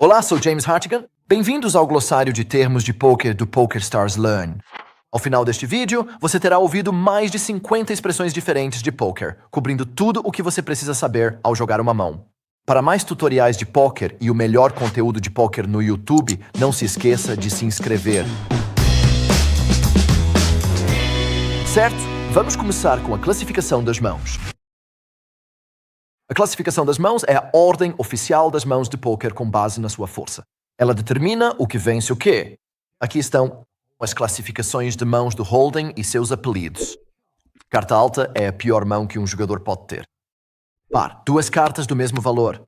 Olá, sou James Hartigan. Bem-vindos ao glossário de termos de poker do PokerStars Learn. Ao final deste vídeo, você terá ouvido mais de 50 expressões diferentes de poker, cobrindo tudo o que você precisa saber ao jogar uma mão. Para mais tutoriais de poker e o melhor conteúdo de poker no YouTube, não se esqueça de se inscrever. Certo? Vamos começar com a classificação das mãos. A classificação das mãos é a ordem oficial das mãos de poker com base na sua força. Ela determina o que vence o quê. Aqui estão as classificações de mãos do holding e seus apelidos. Carta alta é a pior mão que um jogador pode ter. Par, duas cartas do mesmo valor.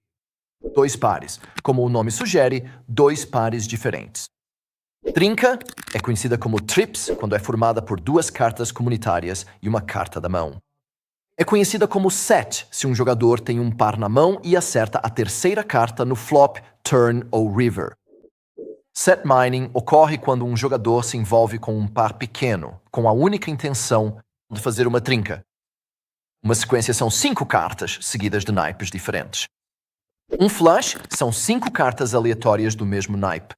Dois pares, como o nome sugere, dois pares diferentes. Trinca é conhecida como trips quando é formada por duas cartas comunitárias e uma carta da mão. É conhecida como set se um jogador tem um par na mão e acerta a terceira carta no flop, turn ou river. Set mining ocorre quando um jogador se envolve com um par pequeno, com a única intenção de fazer uma trinca. Uma sequência são 5 cartas, seguidas de naipes diferentes. Um flush são 5 cartas aleatórias do mesmo naipe.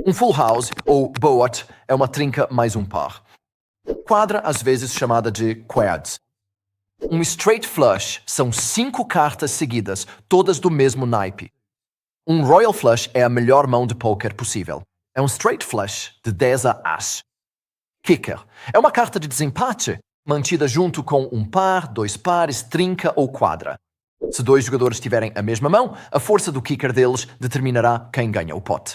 Um full house, ou boat, é uma trinca mais um par. Quadra, às vezes chamada de quads. Um straight flush são 5 cartas seguidas, todas do mesmo naipe. Um royal flush é a melhor mão de poker possível. É um straight flush de 10 a as. Kicker é uma carta de desempate, mantida junto com um par, dois pares, trinca ou quadra. Se dois jogadores tiverem a mesma mão, a força do kicker deles determinará quem ganha o pote.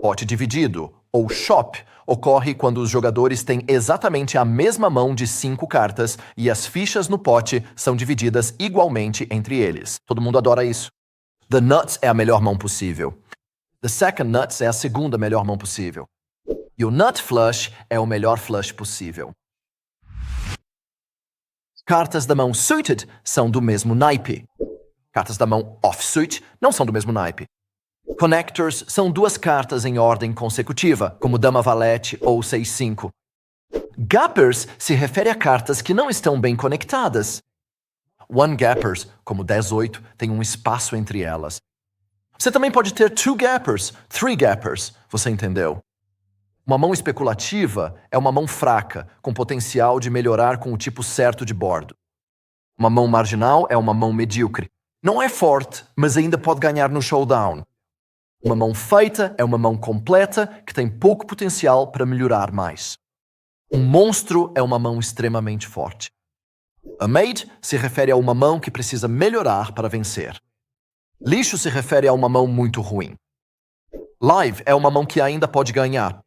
Pote dividido, ou chop, ocorre quando os jogadores têm exatamente a mesma mão de 5 cartas e as fichas no pote são divididas igualmente entre eles. Todo mundo adora isso. The nuts é a melhor mão possível. The second nuts é a segunda melhor mão possível. E o nut flush é o melhor flush possível. Cartas da mão suited são do mesmo naipe. Cartas da mão offsuit não são do mesmo naipe. Connectors são duas cartas em ordem consecutiva, como dama valete ou 6-5. Gappers se refere a cartas que não estão bem conectadas. One gappers, como 10-8, tem um espaço entre elas. Você também pode ter two gappers, three gappers, você entendeu? Uma mão especulativa é uma mão fraca, com potencial de melhorar com o tipo certo de bordo. Uma mão marginal é uma mão medíocre. Não é forte, mas ainda pode ganhar no showdown. Uma mão feita é uma mão completa que tem pouco potencial para melhorar mais. Um monstro é uma mão extremamente forte. A made se refere a uma mão que precisa melhorar para vencer. Lixo se refere a uma mão muito ruim. Live é uma mão que ainda pode ganhar.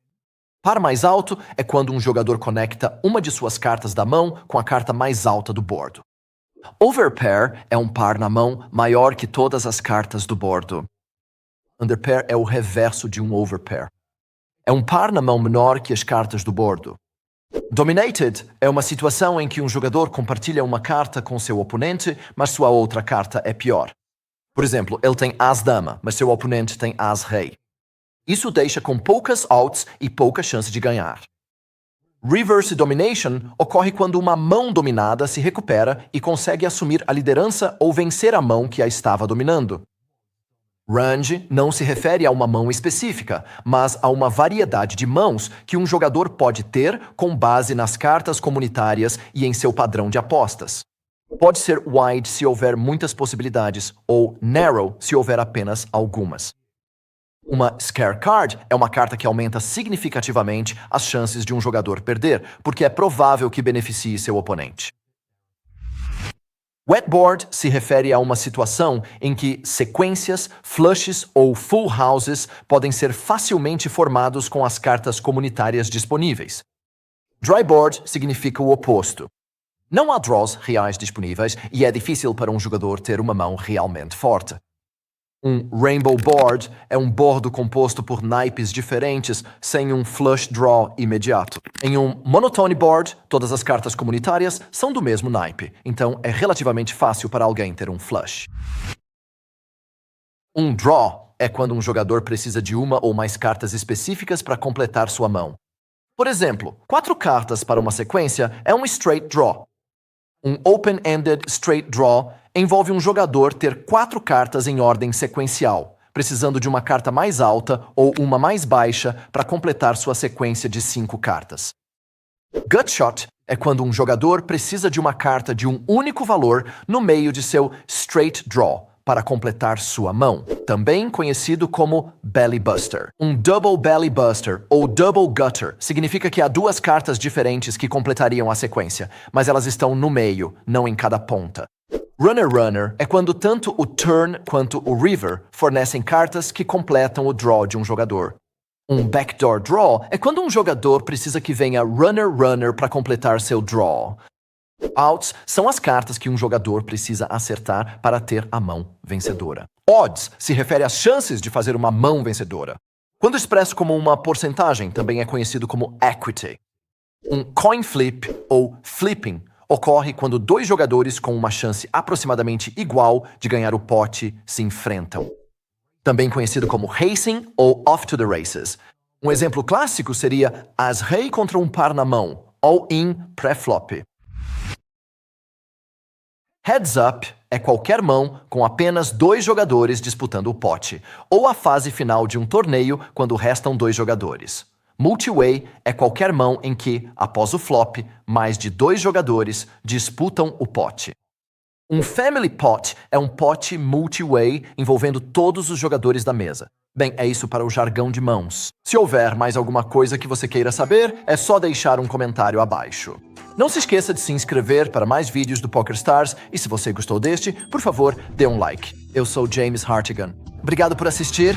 Par mais alto é quando um jogador conecta uma de suas cartas da mão com a carta mais alta do bordo. Overpair é um par na mão maior que todas as cartas do bordo. Underpair é o reverso de um overpair. É um par na mão menor que as cartas do bordo. Dominated é uma situação em que um jogador compartilha uma carta com seu oponente, mas sua outra carta é pior. Por exemplo, ele tem as-dama, mas seu oponente tem as-rei. Isso deixa com poucas outs e pouca chance de ganhar. Reverse domination ocorre quando uma mão dominada se recupera e consegue assumir a liderança ou vencer a mão que a estava dominando. Range não se refere a uma mão específica, mas a uma variedade de mãos que um jogador pode ter com base nas cartas comunitárias e em seu padrão de apostas. Pode ser wide se houver muitas possibilidades, ou narrow se houver apenas algumas. Uma scare card é uma carta que aumenta significativamente as chances de um jogador perder, porque é provável que beneficie seu oponente. Wetboard se refere a uma situação em que sequências, flushes ou full houses podem ser facilmente formados com as cartas comunitárias disponíveis. Dryboard significa o oposto. Não há draws reais disponíveis e é difícil para um jogador ter uma mão realmente forte. Um rainbow board é um bordo composto por naipes diferentes sem um flush draw imediato. Em um monotone board, todas as cartas comunitárias são do mesmo naipe, então é relativamente fácil para alguém ter um flush. Um draw é quando um jogador precisa de uma ou mais cartas específicas para completar sua mão. Por exemplo, 4 cartas para uma sequência é um straight draw. Um open-ended straight draw envolve um jogador ter 4 cartas em ordem sequencial, precisando de uma carta mais alta ou uma mais baixa para completar sua sequência de 5 cartas. Gutshot é quando um jogador precisa de uma carta de um único valor no meio de seu straight draw para completar sua mão, também conhecido como Belly Buster. Um Double Belly Buster ou Double Gutter significa que há 2 cartas diferentes que completariam a sequência, mas elas estão no meio, não em cada ponta. Runner Runner é quando tanto o Turn quanto o River fornecem cartas que completam o draw de um jogador. Um Backdoor Draw é quando um jogador precisa que venha Runner Runner para completar seu draw. Outs são as cartas que um jogador precisa acertar para ter a mão vencedora. Odds se refere às chances de fazer uma mão vencedora. Quando expresso como uma porcentagem, também é conhecido como equity. Um coin flip ou flipping ocorre quando 2 jogadores com uma chance aproximadamente igual de ganhar o pote se enfrentam. Também conhecido como racing ou off to the races. Um exemplo clássico seria as-rei contra um par na mão, all-in pré-flop. Heads Up é qualquer mão com apenas 2 jogadores disputando o pote, ou a fase final de um torneio quando restam 2 jogadores. Multi-way é qualquer mão em que, após o flop, mais de 2 jogadores disputam o pote. Um Family Pot é um pote multi-way envolvendo todos os jogadores da mesa. Bem, é isso para o jargão de mãos. Se houver mais alguma coisa que você queira saber, é só deixar um comentário abaixo. Não se esqueça de se inscrever para mais vídeos do PokerStars e se você gostou deste, por favor, dê um like. Eu sou James Hartigan. Obrigado por assistir.